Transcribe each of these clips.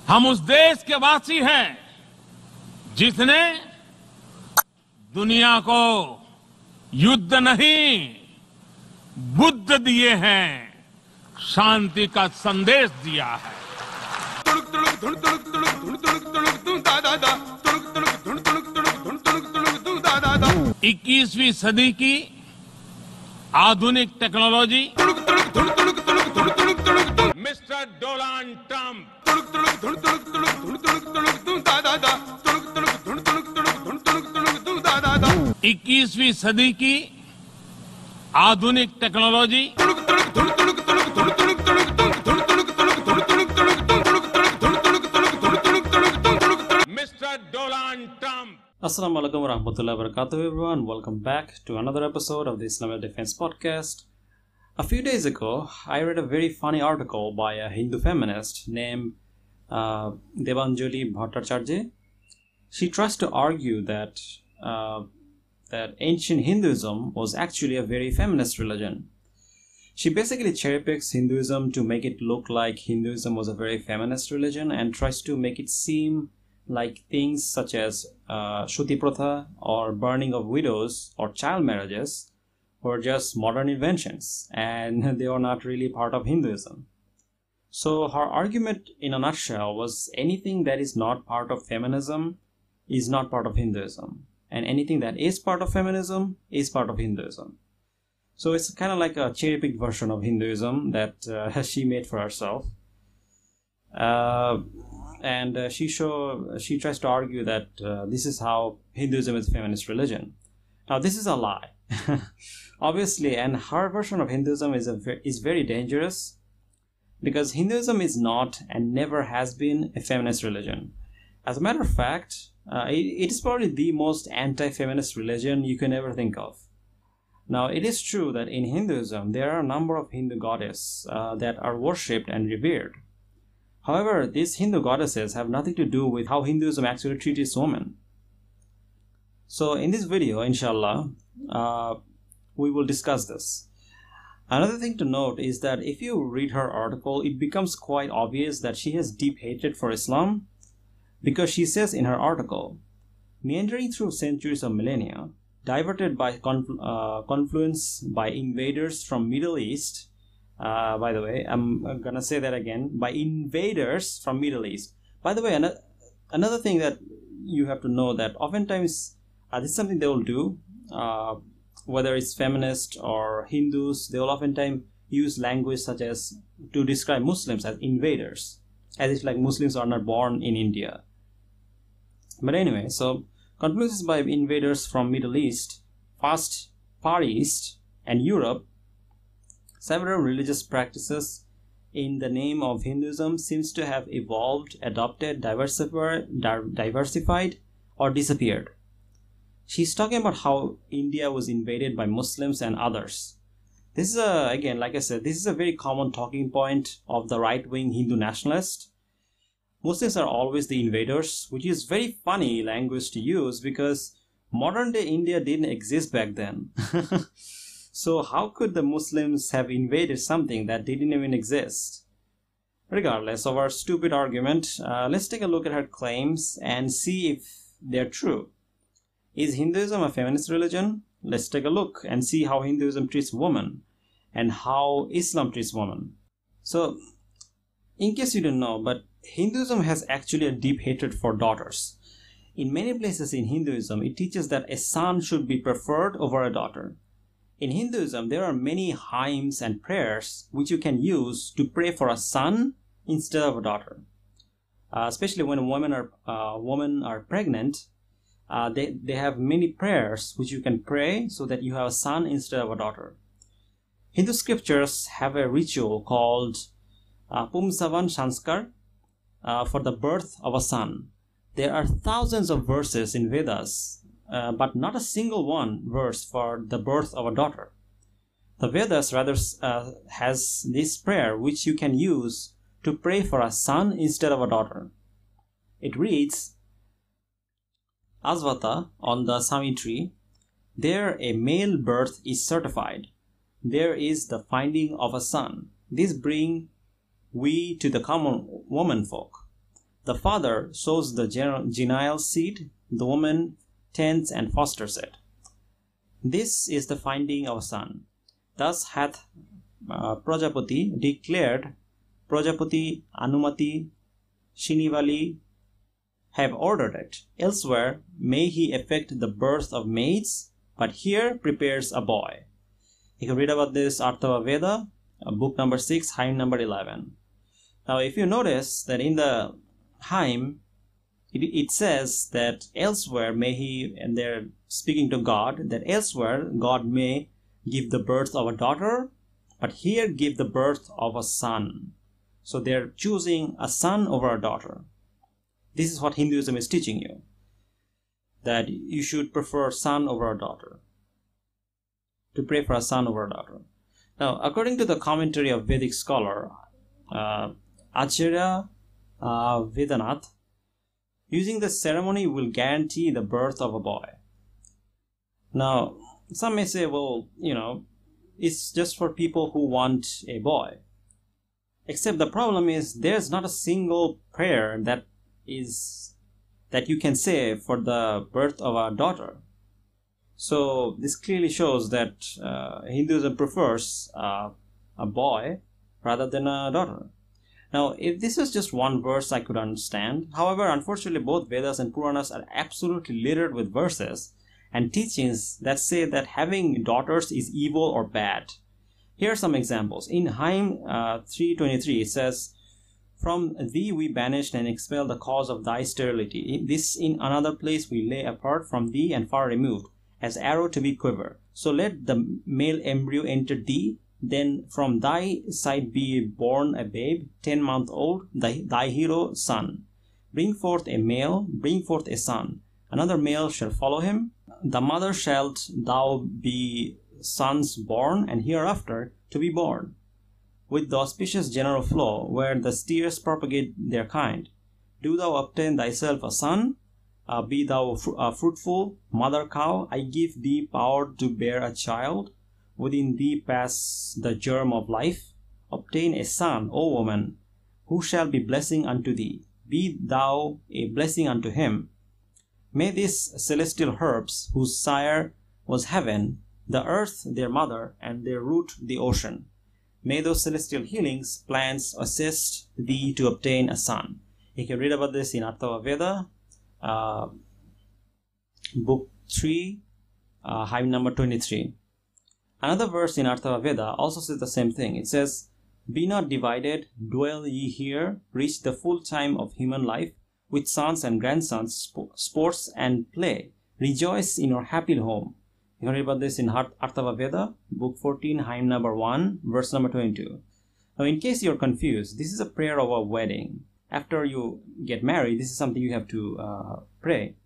हम उस देश के वासी हैं जिसने दुनिया को युद्ध नहीं बुद्ध दिए हैं, शांति का संदेश दिया है। 21वीं सदी की आधुनिक टेक्नोलॉजी मिस्टर डोनाल्ड ट्रंप 21वीं सदी की आधुनिक technology mister Donald Trump. Assalamu alaikum warahmatullahi wabarakatuh, everyone. Welcome back to another episode of the Islamic Defense Podcast. A few days ago, I read a very funny article by a Hindu feminist named Debanjali Bhattacharya. She tries to argue that ancient Hinduism was actually a very feminist religion. She basically cherry-picks Hinduism to make it look like Hinduism was a very feminist religion and tries to make it seem like things such as Shuti Pratha or burning of widows or child marriages were just modern inventions and they are not really part of Hinduism. So her argument in a nutshell was anything that is not part of feminism is not part of Hinduism, and anything that is part of feminism is part of Hinduism. So it's kind of like a cherry-picked version of Hinduism that she made for herself. And she tries to argue that this is how Hinduism is a feminist religion. Now this is a lie, obviously, and her version of Hinduism is very dangerous because Hinduism is not and never has been a feminist religion. As a matter of fact, it is probably the most anti-feminist religion you can ever think of. Now it is true that in Hinduism there are a number of Hindu goddesses that are worshipped and revered. However, these Hindu goddesses have nothing to do with how Hinduism actually treats women. So in this video, inshallah, we will discuss this. Another thing to note is that if you read her article, it becomes quite obvious that she has deep hatred for Islam, because she says in her article, meandering through centuries of millennia, diverted by confluence by invaders from Middle East. By the way, I'm gonna say that again, by invaders from Middle East. By the way, another thing that you have to know that oftentimes this is something they will do, whether it's feminist or Hindus, they will oftentimes use language such as to describe Muslims as invaders, as if like Muslims are not born in India. But anyway, so confluences by invaders from Middle East, Far East, and Europe. Several religious practices in the name of Hinduism seems to have evolved, adopted, diversified, or disappeared. She's talking about how India was invaded by Muslims and others. This is again, like I said, this is a very common talking point of the right-wing Hindu nationalist. Muslims are always the invaders, which is very funny language to use because modern-day India didn't exist back then. So how could the Muslims have invaded something that didn't even exist? Regardless of our stupid argument, let's take a look at her claims and see if they're true. Is Hinduism a feminist religion? Let's take a look and see how Hinduism treats women and how Islam treats women. So, in case you don't know, but Hinduism has actually a deep hatred for daughters. In many places in Hinduism, it teaches that a son should be preferred over a daughter. In Hinduism, there are many hymns and prayers which you can use to pray for a son instead of a daughter. Especially when women are pregnant, they have many prayers which you can pray so that you have a son instead of a daughter. Hindu scriptures have a ritual called Pumsavan Sanskar for the birth of a son. There are thousands of verses in Vedas, but not a single verse for the birth of a daughter. The Vedas rather has this prayer which you can use to pray for a son instead of a daughter. It reads, Asvata on the Sami tree, there a male birth is certified. There is the finding of a son. This bring we to the common woman folk. The father sows the genial seed, the woman tends and fosters it. This is the finding of a son. Thus hath Prajapati declared, Prajapati, Anumati, Shinivali have ordered it. Elsewhere may he effect the birth of maids, but here prepares a boy. You can read about this Artava Veda, book number 6, hymn number 11. Now if you notice that in the hymn, it says that elsewhere may he, and they're speaking to God, that elsewhere God may give the birth of a daughter, but here give the birth of a son. So they're choosing a son over a daughter. This is what Hinduism is teaching you, that you should prefer son over a daughter, to pray for a son over a daughter. Now, according to the commentary of Vedic scholar Acharya Vedanath, using the ceremony will guarantee the birth of a boy. Now, some may say, well, it's just for people who want a boy. Except the problem is there's not a single prayer that you can say for the birth of a daughter. So this clearly shows that Hinduism prefers a boy rather than a daughter. Now, if this was just one verse, I could understand. However, unfortunately, both Vedas and Puranas are absolutely littered with verses and teachings that say that having daughters is evil or bad. Here are some examples. In hymn 323, it says, "From thee we banished and expelled the cause of thy sterility. This in another place we lay apart from thee and far removed, as arrow to be quiver. So let the male embryo enter thee, then from thy side be born a babe, 10 months old, thy hero son. Bring forth a male, bring forth a son. Another male shall follow him. The mother shalt thou be sons born, and hereafter to be born. With the auspicious general flow, where the steers propagate their kind, do thou obtain thyself a son, be thou a fruitful mother cow. I give thee power to bear a child. Within thee pass the germ of life. Obtain a son, O woman, who shall be blessing unto thee. Be thou a blessing unto him. May these celestial herbs, whose sire was heaven, the earth their mother, and their root the ocean, may those celestial healings, plants assist thee to obtain a son." You can read about this in Artava Veda, book 3, hymn number 23. Another verse in Artava Veda also says the same thing. It says, "Be not divided, dwell ye here, reach the full time of human life, with sons and grandsons, sports and play. Rejoice in your happy home." You can read about this in Artava Veda, book 14, hymn number 1, verse number 22. Now, in case you're confused, this is a prayer of a wedding. After you get married, this is something you have to pray.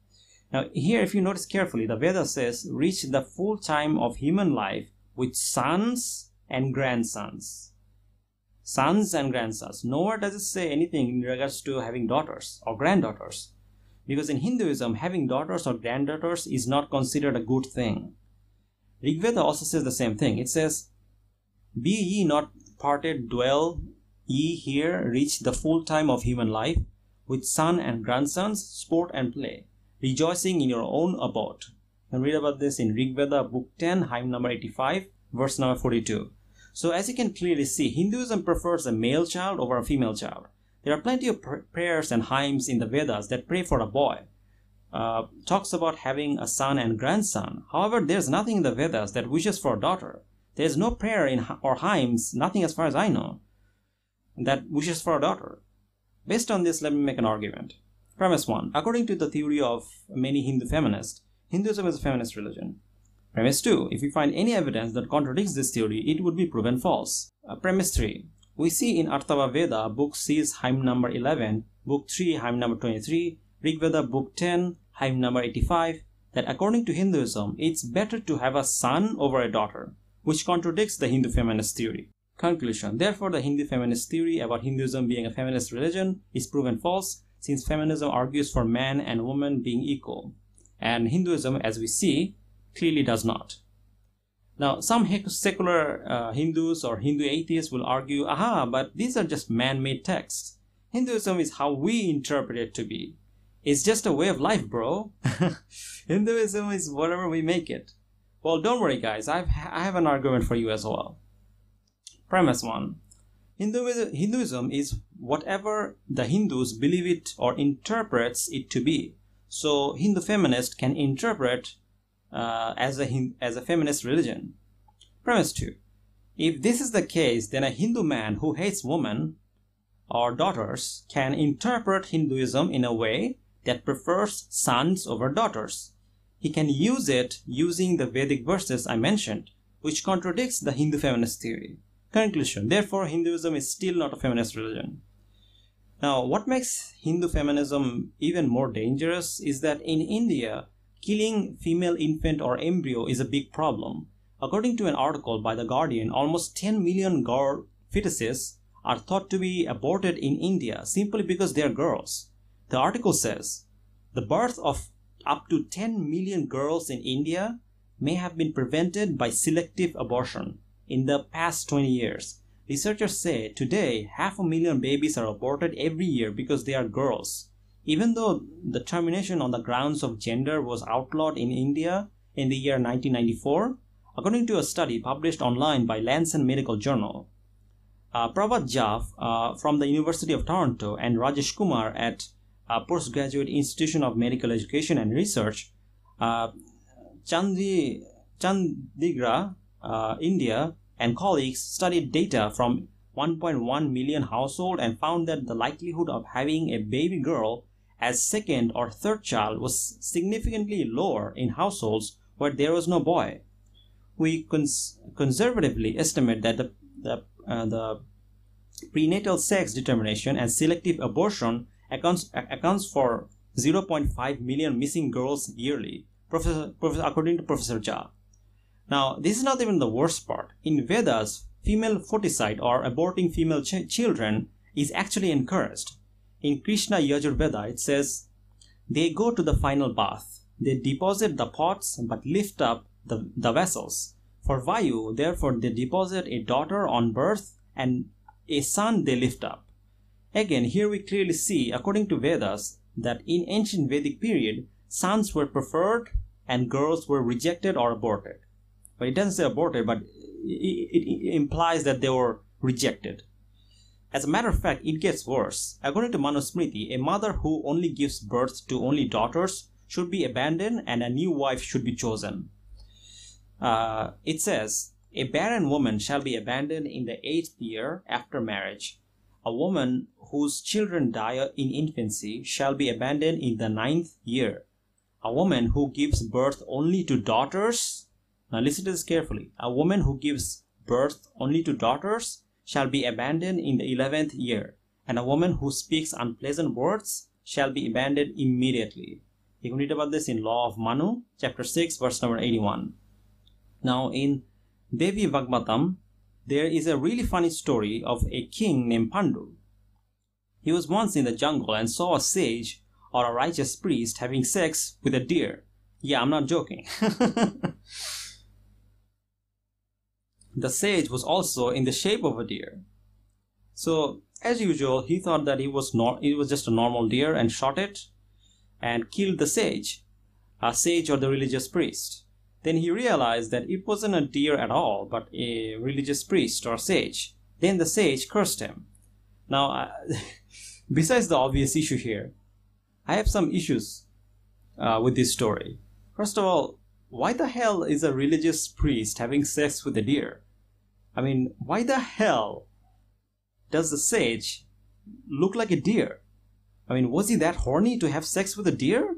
Now, here, if you notice carefully, the Veda says, "Reach the full time of human life with sons and grandsons." Sons and grandsons. Nowhere does it say anything in regards to having daughters or granddaughters. Because in Hinduism, having daughters or granddaughters is not considered a good thing. Rigveda also says the same thing. It says, "Be ye not parted, dwell ye here, reach the full time of human life, with son and grandsons, sport and play, rejoicing in your own abode." You can read about this in Rigveda, book 10, hymn number 85, verse number 42. So as you can clearly see, Hinduism prefers a male child over a female child. There are plenty of prayers and hymns in the Vedas that pray for a boy. Talks about having a son and grandson. However, there's nothing in the Vedas that wishes for a daughter. There's no prayer or hymns, nothing as far as I know, that wishes for a daughter. Based on this, let me make an argument. Premise 1. According to the theory of many Hindu feminists, Hinduism is a feminist religion. Premise 2. If we find any evidence that contradicts this theory, it would be proven false. Premise 3. We see in Artava Veda, book 6, hymn number 11, book 3, hymn number 23, Rigveda, book 10, hymn number 85, that according to Hinduism, it's better to have a son over a daughter, which contradicts the Hindu feminist theory. Conclusion. Therefore, the Hindu feminist theory about Hinduism being a feminist religion is proven false, since feminism argues for man and woman being equal, and Hinduism, as we see, clearly does not. Now, some secular Hindus or Hindu atheists will argue, but these are just man-made texts. Hinduism is how we interpret it to be. It's just a way of life, bro. Hinduism is whatever we make it. Well, don't worry, guys. I have an argument for you as well. Premise 1. Hinduism is whatever the Hindus believe it or interprets it to be. So, Hindu feminist can interpret as a feminist religion. Premise 2. If this is the case, then a Hindu man who hates women or daughters can interpret Hinduism in a way that prefers sons over daughters. He can use it using the Vedic verses I mentioned, which contradicts the Hindu feminist theory. Conclusion. Therefore, Hinduism is still not a feminist religion. Now, what makes Hindu feminism even more dangerous is that in India, killing female infant or embryo is a big problem. According to an article by The Guardian, almost 10 million girl fetuses are thought to be aborted in India simply because they are girls. The article says, the birth of up to 10 million girls in India may have been prevented by selective abortion in the past 20 years. Researchers say today 500,000 babies are aborted every year because they are girls. Even though the termination on the grounds of gender was outlawed in India in the year 1994, according to a study published online by Lancet Medical Journal, Prabhat Jha from the University of Toronto and Rajesh Kumar at Postgraduate Institution of Medical Education and Research, Chandigarh, India, and colleagues studied data from 1.1 million households and found that the likelihood of having a baby girl as second or third child was significantly lower in households where there was no boy. We conservatively estimate that the prenatal sex determination and selective abortion accounts for 0.5 million missing girls yearly, according to Professor Jha. Now, this is not even the worst part. In Vedas, female feticide or aborting female children is actually encouraged. In Krishna Yajurveda, it says, they go to the final bath. They deposit the pots but lift up the vessels. For Vayu, therefore, they deposit a daughter on birth and a son they lift up. Again, here we clearly see, according to Vedas, that in ancient Vedic period, sons were preferred and girls were rejected or aborted. But it doesn't say aborted, but it implies that they were rejected. As a matter of fact, it gets worse. According to Manusmriti, a mother who only gives birth to only daughters should be abandoned and a new wife should be chosen. It says, a barren woman shall be abandoned in the 8th year after marriage. A woman whose children die in infancy shall be abandoned in the 9th year. A woman who gives birth only to daughters, now listen to this carefully, a woman who gives birth only to daughters shall be abandoned in the 11th year, and a woman who speaks unpleasant words shall be abandoned immediately. You can read about this in Law of Manu, chapter 6, verse number 81. Now in Devi Bhagavatam, there is a really funny story of a king named Pandu. He was once in the jungle and saw a sage or a righteous priest having sex with a deer. Yeah, I'm not joking. The sage was also in the shape of a deer. So, as usual, he thought that it was just a normal deer and shot it and killed the sage, a sage or the religious priest. Then he realized that it wasn't a deer at all, but a religious priest or sage. Then the sage cursed him. Now, besides the obvious issue here, I have some issues with this story. First of all, why the hell is a religious priest having sex with a deer? I mean, why the hell does the sage look like a deer? I mean, was he that horny to have sex with a deer?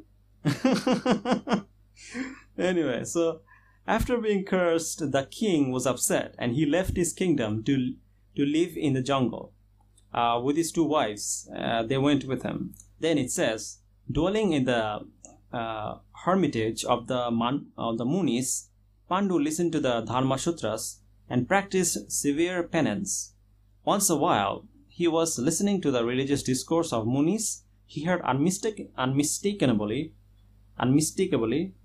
Anyway, so after being cursed, the king was upset and he left his kingdom to live in the jungle with his 2 wives. They went with him. Then it says, dwelling in the hermitage of the Munis, Pandu listened to the Dharma Sutras and practiced severe penance. Once a while, he was listening to the religious discourse of Munis. He heard unmistakably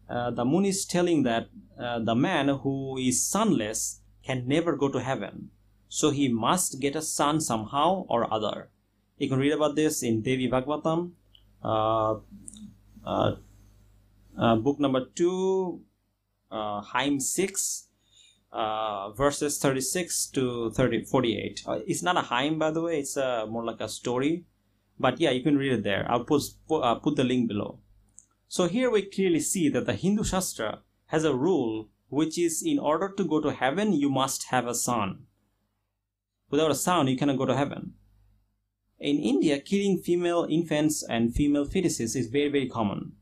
the Munis telling that the man who is sonless can never go to heaven, so he must get a son somehow or other. You can read about this in Devi Bhagavatam, book number 2, hymn 6, verses 36 to 48. It's not a hymn, by the way. It's more like a story. But yeah, you can read it there. I'll put the link below. So here we clearly see that the Hindu Shastra has a rule, which is in order to go to heaven, you must have a son. Without a son, you cannot go to heaven. In India, killing female infants and female fetuses is very, very common.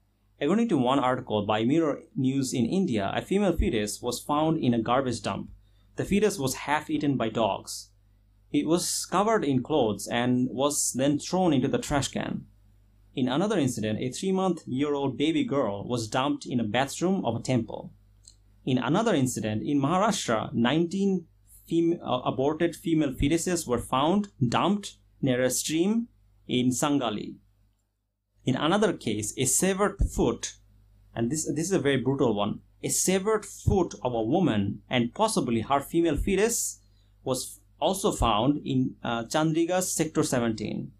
According to one article by Mirror News in India, a female fetus was found in a garbage dump. The fetus was half eaten by dogs. It was covered in clothes and was then thrown into the trash can. In another incident, a 3-month-old baby girl was dumped in a bathroom of a temple. In another incident, in Maharashtra, 19 aborted female fetuses were found dumped near a stream in Sangali. In another case, a severed foot, and this is a very brutal one, a severed foot of a woman and possibly her female fetus was also found in Chandriga's Sector 17.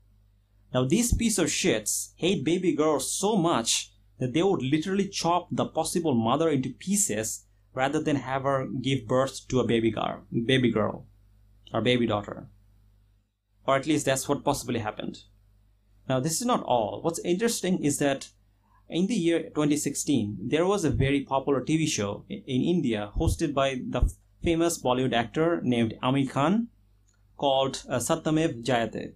Now these piece of shits hate baby girls so much that they would literally chop the possible mother into pieces rather than have her give birth to a baby girl or baby daughter. Or at least that's what possibly happened. Now this is not all. What's interesting is that in the year 2016, there was a very popular TV show in India hosted by the famous Bollywood actor named Amir Khan called Satyamev Jayate.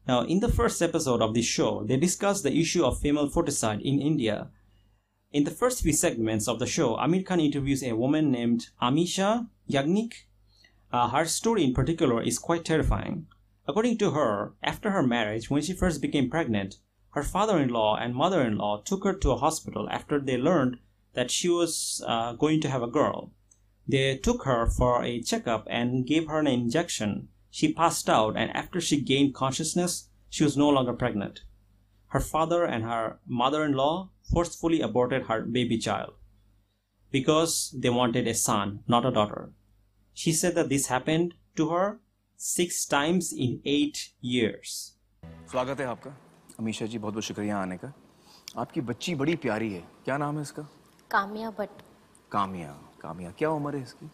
Now, in the first episode of this show, they discussed the issue of female feticide in India. In the first few segments of the show, Amir Khan interviews a woman named Amisha Yagnik. Her story in particular is quite terrifying. According to her, after her marriage, when she first became pregnant, her father-in-law and mother-in-law took her to a hospital after they learned that she was going to have a girl. They took her for a checkup and gave her an injection. She passed out, and after she gained consciousness, she was no longer pregnant. Her father and her mother-in-law forcefully aborted her baby child because they wanted a son, not a daughter. She said that this happened to her 6 times in 8 years. स्वागत है आपका अमीशा जी, बहुत बहुत शुक्रिया आने का। आपकी बच्ची बड़ी प्यारी है, क्या नाम है इसका? काम्या भट्ट। काम्या क्या उम्र है इसकी?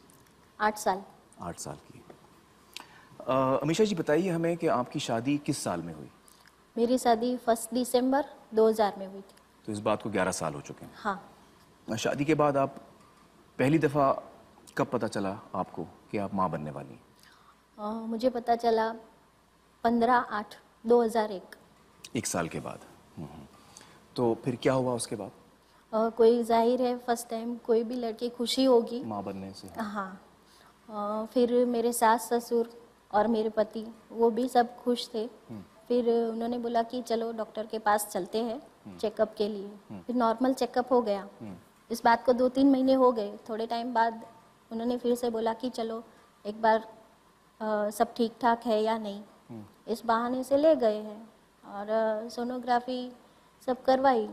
8 साल। 8 साल की। अमीशा जी बताइए हमें कि आपकी शादी किस साल में हुई? मेरी शादी 1 दिसंबर 2000 में हुई थी। तो इस बात को 11 साल हो चुके हैं। हाँ। शादी के बाद आप पहली दफ़ा कब पता चला आपको कि आप माँ बनने वाली हैं? मुझे पता चला 15/8/2001। 1 साल के बाद। तो फिर क्या हुआ उसके बाद? कोई जाहिर है फर्स्ट टाइम कोई भी लड़की खुशी होगी माँ बनने से। हाँ। फिर मेरे सास ससुर और मेरे पति वो भी सब खुश थे। फिर उन्होंने बोला कि चलो डॉक्टर के पास चलते हैं चेकअप के लिए। फिर नॉर्मल चेकअप हो गया। इस बात को 2-3 महीने हो गए। थोड़े टाइम बाद उन्होंने फिर से बोला कि चलो एक बार सब ठीक ठाक है या नहीं। इस बहाने से ले गए हैं और सोनोग्राफी सब करवाई।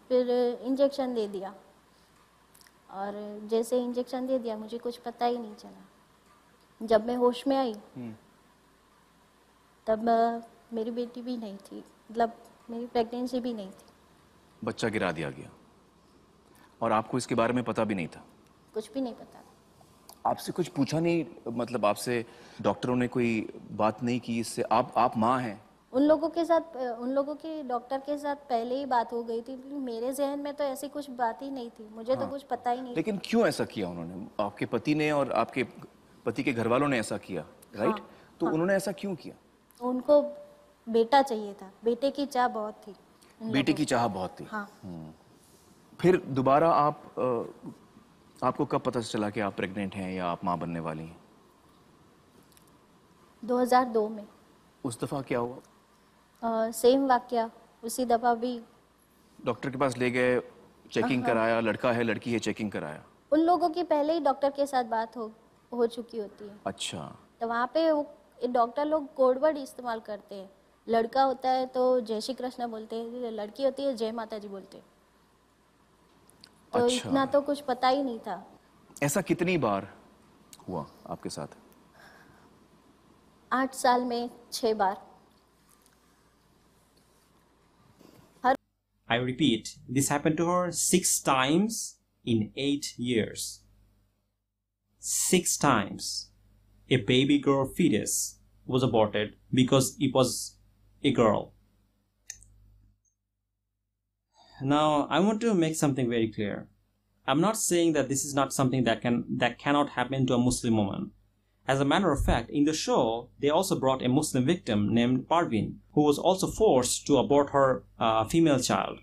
फिर इंजेक्शन दे दिया और जैसे इंजेक्शन दे दिया मुझे कुछ पता ही नहीं चला। जब मैं होश में आई तब मेरी बेटी भी नहीं थी, मतलब मेरी प्रेगनेंसी भी नहीं थी। बच्चा गिरा दिया गया और आपको इसके बारे में पता भी नहीं था? कुछ भी नहीं पता। आपसे कुछ पूछा नहीं, मतलब आपसे डॉक्टरों ने कोई बात नहीं की इससे? आप माँ हैं। उन लोगों की डॉक्टर के साथ पहले ही बात हो गई थी। मेरे जहन में तो ऐसी कुछ बात ही नहीं थी। मुझे तो कुछ पता ही नहीं। लेकिन क्यों ऐसा किया उन्होंने? आपके पति ने और आपके पति के घर वालों ने ऐसा किया, राइट? तो उन्होंने ऐसा क्यों किया? उनको बेटा चाहिए था। बेटे की चाह बहुत थी। बेटे की चाह बहुत थी। हाँ। फिर दोबारा आपको कब पता चला कि आप प्रेग्नेंट हैं या आप माँ बनने वाली हैं? 2002 में। उस दफा क्या हुआ? सेम वाकया। उसी दफा भी डॉक्टर के पास ले गए, चेकिंग कराया, लड़का है लड़की है, चेकिंग कराया? उन लोगों की पहले ही डॉक्टर के साथ बात हो चुकी होती है। अच्छा। तो वहाँ पे डॉक्टर लोग कोड वर्ड इस्तेमाल करते हैं। लड़का होता है तो जय श्री कृष्ण बोलते हैं, लड़की होती है जय माता जी बोलते हैं। तो अच्छा। इतना तो कुछ पता ही नहीं था। ऐसा कितनी बार हुआ आपके साथ? 8 साल में 6 बार। I repeat, this happened to her 6 times in 8 years. 6 times a baby girl fetus was aborted because it was a girl. Now, I want to make something very clear. I'm not saying that this is not something that cannot happen to a Muslim woman. As a matter of fact, in the show, they also brought a Muslim victim named Parveen, who was also forced to abort her female child.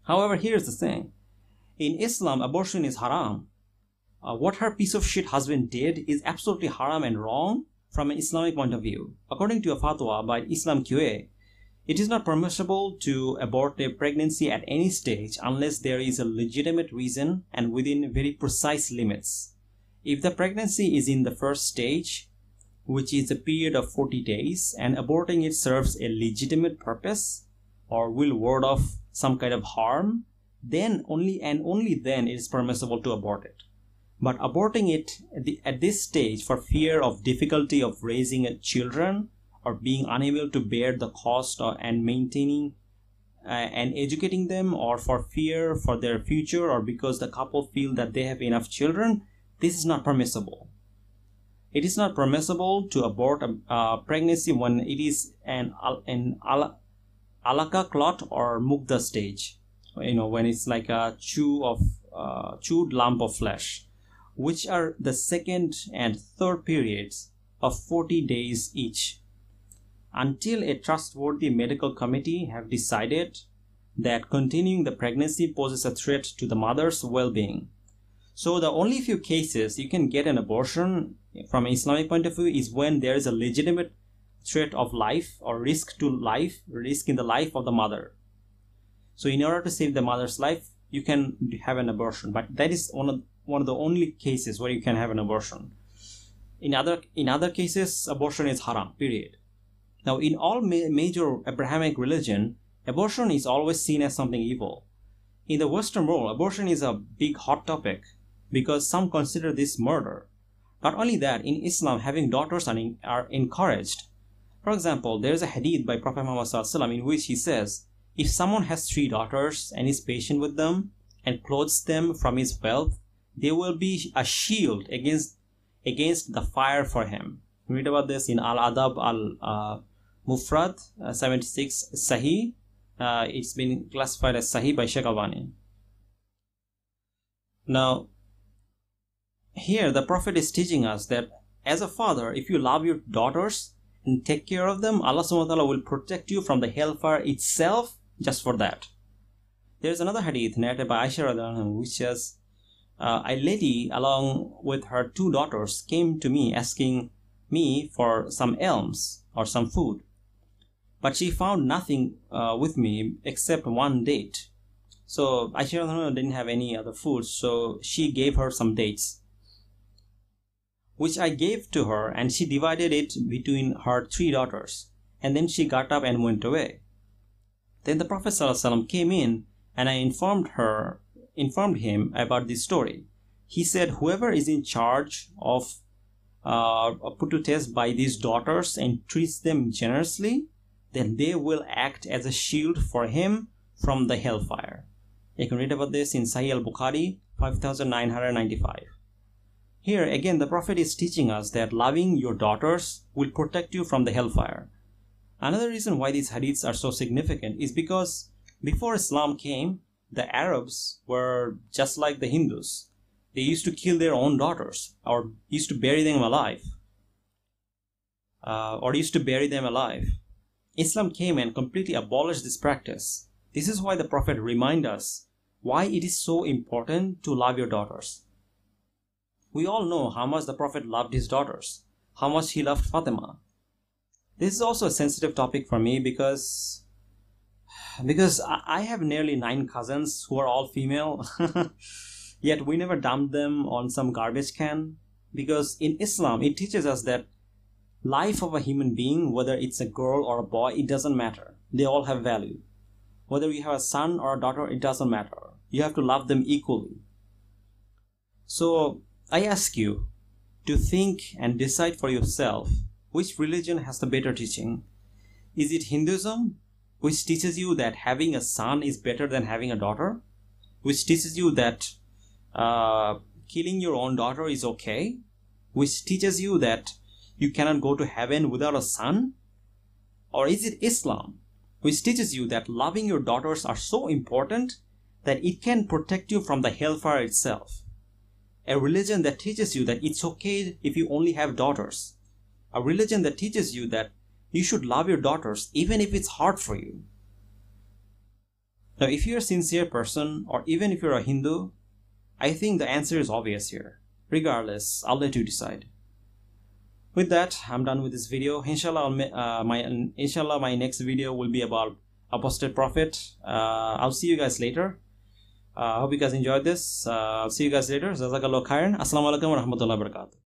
However, here's the thing. In Islam, abortion is haram. What her piece of shit husband did is absolutely haram and wrong from an Islamic point of view. According to a fatwa by Islam QA, it is not permissible to abort a pregnancy at any stage unless there is a legitimate reason and within very precise limits. If the pregnancy is in the first stage, which is a period of 40 days, and aborting it serves a legitimate purpose or will ward off some kind of harm, then only then it is permissible to abort it. But aborting it at this stage for fear of difficulty of raising children or being unable to bear the cost and maintaining and educating them, or for fear for their future, or because the couple feel that they have enough children, this is not permissible. It is not permissible to abort a pregnancy when it is an alaka clot or mugda stage. When it's like a chewed lump of flesh, which are the second and third periods of 40 days each, until a trustworthy medical committee have decided that continuing the pregnancy poses a threat to the mother's well-being. So the only few cases you can get an abortion from an Islamic point of view is when there is a legitimate threat of life or risk in the life of the mother. So in order to save the mother's life, you can have an abortion, but that is one of the only cases where you can have an abortion. In other cases, abortion is haram, period. Now, in all major Abrahamic religion, abortion is always seen as something evil. In the Western world, abortion is a big hot topic because some consider this murder. Not only that, in Islam, having daughters are encouraged. For example, there is a hadith by Prophet Muhammad ﷺ in which he says, if someone has 3 daughters and is patient with them and clothes them from his wealth, they will be a shield against the fire for him. Read about this in Al-Adab Al-Mufrad 76 Sahih. It's been classified as Sahih by Sheikh Albani. Now, here the Prophet is teaching us that as a father, if you love your daughters and take care of them, Allah subhanahu wa ta'ala will protect you from the hellfire itself just for that. There is another hadith narrated by Aisha radhiyallahu anha which says, a lady along with her 2 daughters came to me asking me for some alms or some food. But she found nothing with me except 1 date. So Aisha radhiyallahu anha didn't have any other food, so she gave her some dates, which I gave to her, and she divided it between her 3 daughters. And then she got up and went away. Then the Prophet ﷺ came in, and I informed him about this story. He said, whoever is in charge of put to test by these daughters and treats them generously, then they will act as a shield for him from the hellfire. You can read about this in Sahih al-Bukhari 5995. Here again, the Prophet is teaching us that loving your daughters will protect you from the hellfire. Another reason why these hadiths are so significant is because before Islam came, the Arabs were just like the Hindus. They used to kill their own daughters or used to bury them alive. Islam came and completely abolished this practice. This is why the Prophet reminds us why it is so important to love your daughters. We all know how much the Prophet loved his daughters, how much he loved Fatima. This is also a sensitive topic for me because I have nearly 9 cousins who are all female, yet we never dumped them on some garbage can, because in Islam it teaches us that life of a human being, whether it's a girl or a boy, it doesn't matter. They all have value. Whether you have a son or a daughter, it doesn't matter. You have to love them equally. So I ask you to think and decide for yourself which religion has the better teaching. Is it Hinduism which teaches you that having a son is better than having a daughter, which teaches you that killing your own daughter is okay, which teaches you that you cannot go to heaven without a son? Or is it Islam, which teaches you that loving your daughters are so important that it can protect you from the hellfire itself? A religion that teaches you that it's okay if you only have daughters. A religion that teaches you that you should love your daughters even if it's hard for you. Now, if you're a sincere person, or even if you're a Hindu, I think the answer is obvious here. Regardless, I'll let you decide. With that, I'm done with this video. Inshallah, my next video will be about apostate prophet. I'll see you guys later. Hope you guys enjoyed this. I'll see you guys later. Jazakallah khairan. Assalamu alaikum wa rahmatullahi wa barakatuh.